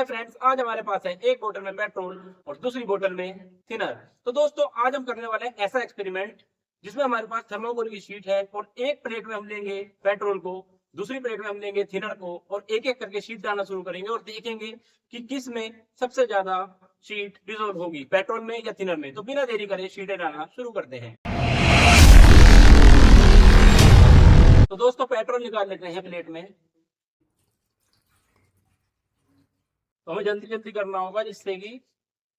Hi friends, आज हमारे पास है एक बोतल में पेट्रोल और दूसरी बोतल में थिनर। तो दोस्तों आज हम करने वाले हैं ऐसा एक्सपेरिमेंट जिसमें हमारे पास थर्माकोल की शीट है और एक प्लेट में हम लेंगे पेट्रोल को, दूसरी प्लेट में हम लेंगे थिनर को और एक एक करके शीट डालना शुरू करेंगे और देखेंगे कि किस में सबसे ज्यादा शीट डिसॉल्व होगी, पेट्रोल में या थिनर में। तो बिना देरी करे शीटें डालना शुरू करते हैं। तो दोस्तों पेट्रोल निकाल लेते हैं प्लेट में। तो हमें जल्दी जल्दी करना होगा जिससे कि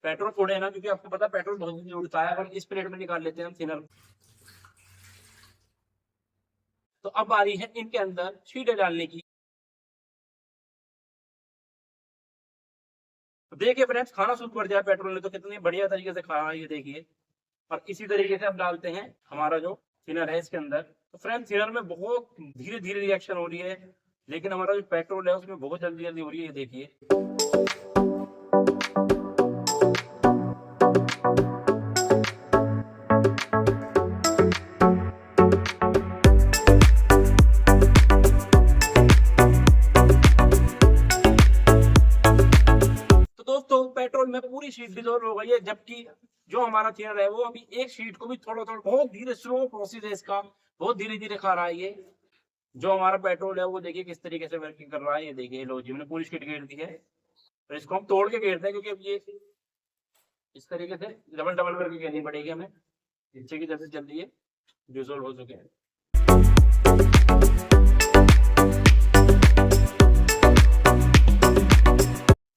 पेट्रोल उड़े ना, क्योंकि आपको पता है पेट्रोल बहुत जल्दी उड़ता है। और इस प्लेट में निकाल लेते हैं हम थिनर। तो अब बारी है इनके अंदर शीटें डालने की। तो देखिए फ्रेंड्स, खाना शुरू कर दिया पेट्रोल ने, तो कितनी बढ़िया तरीके से खा रहा है ये देखिए। और इसी तरीके से अब डालते हैं हमारा जो थिनर है इसके अंदर। तो फ्रेंड्स थिनर में बहुत धीरे धीरे रिएक्शन हो रही है, लेकिन हमारा जो पेट्रोल है उसमें बहुत जल्दी जल्दी हो रही है, ये देखिए। दोस्तों पेट्रोल में पूरी शीट डिसॉल्व हो गई है, जबकि जो हमारा थिनर है वो अभी एक शीट को भी थोड़ा थोड़ा बहुत धीरे स्लो प्रोसेस है इसका, बहुत धीरे धीरे खा रहा है ये। जो हमारा पेट्रोल है वो देखिए किस तरीके से वर्किंग कर रहा है, ये देखिए। लो जी, मैंने पूरी शीट घेर दी है। तो इसको हम तोड़ के घेरते हैं, क्योंकि अब ये इस तरीके से डबल डबल करके घेरनी पड़ेगी हमें, जिससे कि जल्दी जल्दी ये डिसॉल्व हो सके।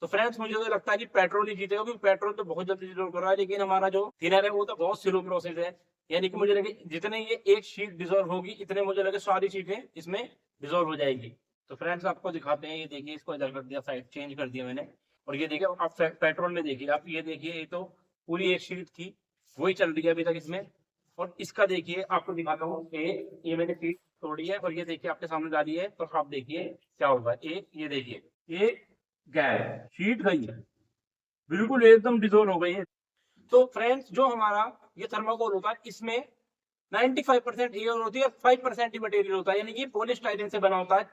तो फ्रेंड्स मुझे तो लगता है कि पेट्रोल ही जीतेगा, क्योंकि पेट्रोल तो बहुत जल्दी डिसॉल्व कर रहा है, लेकिन हमारा जो थिनर है वो तो बहुत स्लो प्रोसेस है। यानी कि मुझे लगे जितने ये एक शीट डिसॉल्व होगी इतने मुझे लगे सारी शीटें इसमें डिसॉल्व हो जाएगी। तो फ्रेंड्स आपको दिखाते हैं, ये देखिए। इसको इधर कर दिया, साइड चेंज कर दिया मैंने। और ये देखिए आप पेट्रोल में देखिए, आप ये देखिए, ये तो पूरी एक शीट थी वही चल रही है अभी तक इसमें। और इसका देखिए आपको दिखाता हूँ, ये मैंने शीट तोड़ी है और ये देखिए आपके सामने डाली है। तो आप देखिए क्या होगा। ये देखिए, ये गैस शीट गई है, बिल्कुल एकदम डिसॉल्व हो गई है। तो फ्रेंड्स जो हमारा ये थर्माकोल होता है इसमें 95% एयर होती है, 5% ही मटेरियल होता है, यानी कि पॉलीस्टाइरीन से बना होता है।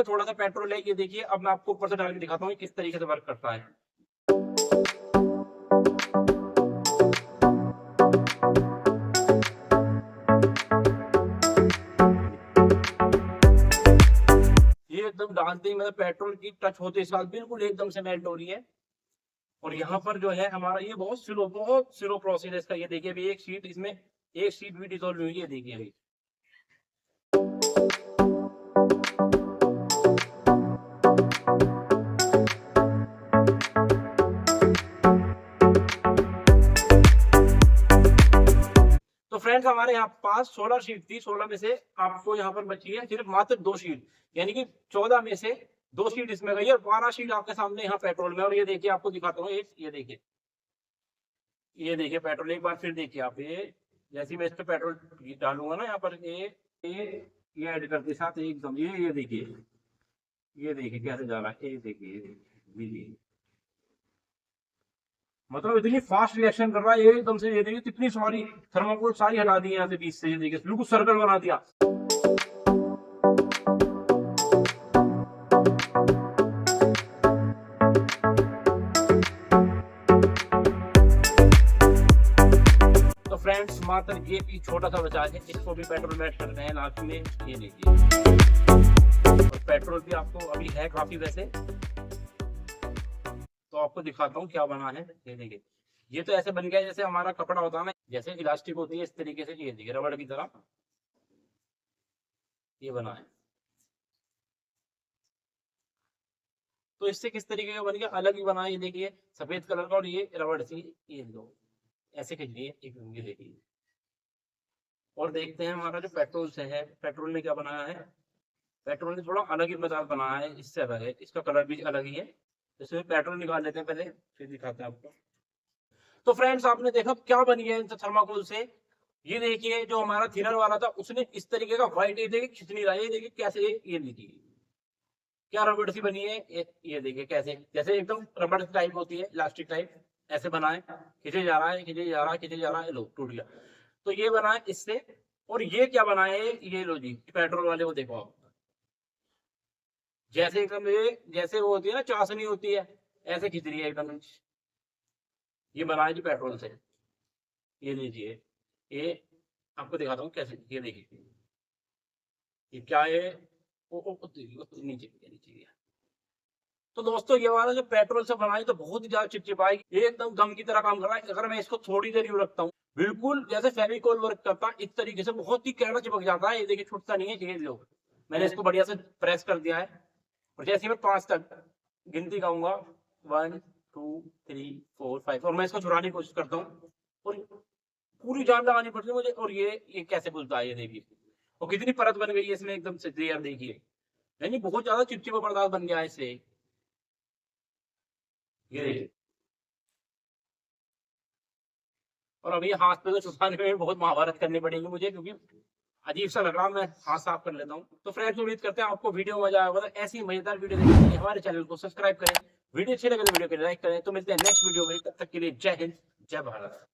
थोड़ा सा पेट्रोल है, ये देखिए। अब मैं आपको ऊपर से डाल के दिखाता हूँ किस तरीके से वर्क करता है। ये एकदम डालते ही मतलब पेट्रोल की टच होते साथ बिल्कुल एकदम से मेल्ट हो रही है। और यहाँ पर जो है हमारा ये बहुत स्लो प्रोसेस है इसका। ये देखिए अभी एक शीट इसमें, एक शीट भी डिसॉल्व हुई है, देखिए अभी। तो फ्रेंड्स हमारे यहाँ पास 16 शीट थी, 16 में से आपको यहाँ पर बची है सिर्फ मात्र 2 शीट, यानी कि 14 में से 2 शीट इसमें गई और 12 शीट आपके सामने यहाँ पेट्रोल में। और ये देखिए आपको दिखाता हूँ, एक ये देखिए, ये देखिए पेट्रोल। एक बार फिर देखिए आप, ये जैसे मैं इस पे पेट्रोल डालूंगा ना यहाँ पर, ये ऐड करते साथ एकदम ये देखिए, ये देखिए कैसे जा रहा है, ये देखिए। मतलब इतनी फास्ट रिएक्शन कर रहा है ये एकदम से। ये देखिए कितनी सारी थर्माकोल सारी हटा दी यहाँ से बीच से, ये देखिए बिल्कुल सर्कल बना दिया। तो फ्रेंड्स मात्र ये भी छोटा सा बचा है, इसको भी पेट्रोल में ऐड करते हैं लास्ट में, ये देखिए। और पेट्रोल भी आपको अभी है काफी वैसे, तो आपको दिखाता हूँ क्या बना है। ये देखिए, ये तो ऐसे बन गया जैसे हमारा कपड़ा होता है ना, जैसे इलास्टिक होती है इस तरीके से। ये देखिए रबड़ की तरह ये बना है। तो इससे किस तरीके का बन गया, अलग ही बना है। ये देखिए सफेद कलर का और ये रबड़ सी, ये दो ऐसे खींच लिए एक, ये देखिए। और देखते हैं हमारा जो पेट्रोल से है, पेट्रोल ने क्या बनाया है। पेट्रोल ने थोड़ा अलग ही मजाक बनाया है, इससे अलग है, इसका कलर भी अलग ही है। इसमें पेट्रोल निकाल लेते हैं पहले, फिर दिखाते हैं आपको। तो फ्रेंड्स आपने देखा क्या बन गया इनसे थर्माकोल से। ये देखिए जो हमारा थिनर वाला था उसने इस तरीके का व्हाइट, ये देखिए खिंच नहीं रहा है, ये देखिए कैसे, ये देखिए क्या रबड़ सी बनी है। ये देखिए कैसे, जैसे एकदम रबड़ टाइप होती है, इलास्टिक टाइप। ऐसे बनाए, खींचे जा रहा है, खींचे जा रहा है, खींचे जा रहा है, लो टूट गया। तो ये बना है इससे। और ये क्या बना है, ये लो जी पेट्रोल वाले को देखो आप, जैसे एकदम ये जैसे वो होती है ना चाशनी होती है, ऐसे खींच रही है एकदम। ये बना है जी पेट्रोल से। ये लीजिए, ये आपको दिखाता हूँ कैसे, ये देखिए ये क्या है। नीचे नीचे गया। तो दोस्तों ये वाला जो पेट्रोल से बनाई तो बहुत ही ज्यादा चिपचिपा है, ये एकदम गम की तरह काम कर रहा है। अगर मैं इसको थोड़ी देर यूं रखता हूँ, बिल्कुल जैसे फेविकोल वर्क करता है इस तरीके से, बहुत ही कैड़ा चिपक जाता है। ये देखिए छूटता नहीं है। ये लो, मैंने इसको बढ़िया से प्रेस कर दिया है। और जैसे ही मैं 5 तक गिनती गाऊंगा, 1 2 3 4 5, और मैं इसको छुड़ाने की कोशिश करता हूँ और पूरी जान लगानी पड़ती है मुझे। और ये कैसे खुलता है, ये देखिए। और कितनी परत बन गई है इसमें एकदम से, यार देखिए, यानी बहुत ज्यादा चिपचिपा पदार्थ बन गया है इससे। ये देखिए। और अभी हाथ पे तो छुपाने में बहुत महाभारत करनी पड़ेगी मुझे, क्योंकि अजीब सा लग रहा, मैं हाथ साफ कर लेता हूँ। तो फ्रेंड्स उम्मीद करते हैं आपको वीडियो मजा आएगा। तो ऐसी मजेदार वीडियो देखने के लिए हमारे चैनल को सब्सक्राइब करें, वीडियो अच्छी लगे तो वीडियो को लाइक करें। तो मिलते हैं नेक्स्ट वीडियो में, तब तक के लिए जय हिंद, जय भारत।